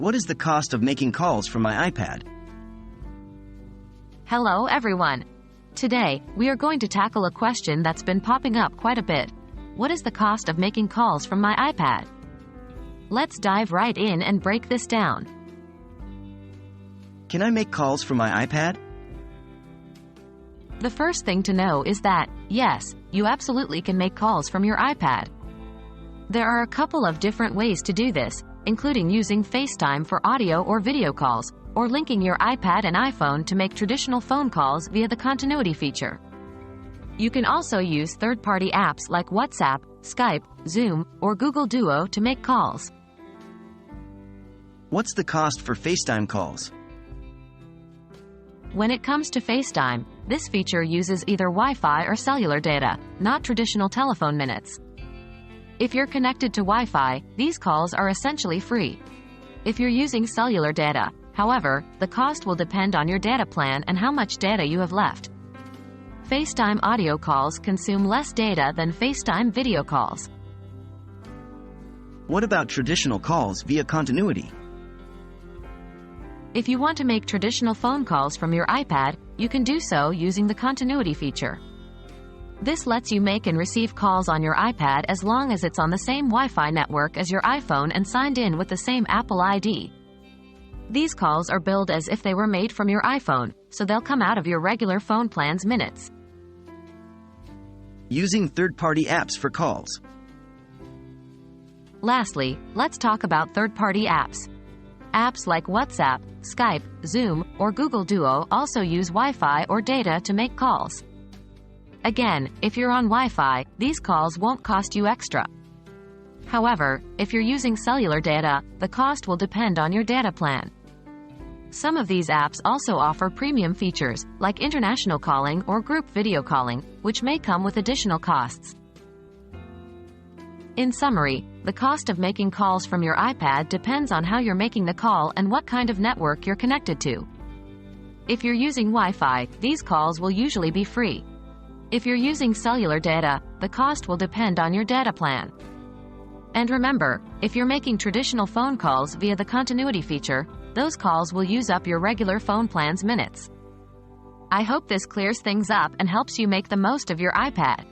What is the cost of making calls from my iPad? Hello everyone. Today, we are going to tackle a question that's been popping up quite a bit. What is the cost of making calls from my iPad? Let's dive right in and break this down. Can I make calls from my iPad? The first thing to know is that, yes, you absolutely can make calls from your iPad. There are a couple of different ways to do this, including using FaceTime for audio or video calls, or linking your iPad and iPhone to make traditional phone calls via the continuity feature. You can also use third-party apps like WhatsApp, Skype, Zoom, or Google Duo to make calls. What's the cost for FaceTime calls? When it comes to FaceTime, this feature uses either Wi-Fi or cellular data, not traditional telephone minutes. If you're connected to Wi-Fi, these calls are essentially free. If you're using cellular data, however, the cost will depend on your data plan and how much data you have left. FaceTime audio calls consume less data than FaceTime video calls. What about traditional calls via continuity? If you want to make traditional phone calls from your iPad, you can do so using the continuity feature. This lets you make and receive calls on your iPad as long as it's on the same Wi-Fi network as your iPhone and signed in with the same Apple ID. These calls are billed as if they were made from your iPhone, so they'll come out of your regular phone plan's minutes. Using third-party apps for calls. Lastly, let's talk about third-party apps. Apps like WhatsApp, Skype, Zoom, or Google Duo also use Wi-Fi or data to make calls. Again, if you're on Wi-Fi, these calls won't cost you extra. However, if you're using cellular data, the cost will depend on your data plan. Some of these apps also offer premium features, like international calling or group video calling, which may come with additional costs. In summary, the cost of making calls from your iPad depends on how you're making the call and what kind of network you're connected to. If you're using Wi-Fi, these calls will usually be free. If you're using cellular data, the cost will depend on your data plan. And remember, if you're making traditional phone calls via the continuity feature, those calls will use up your regular phone plan's minutes. I hope this clears things up and helps you make the most of your iPad.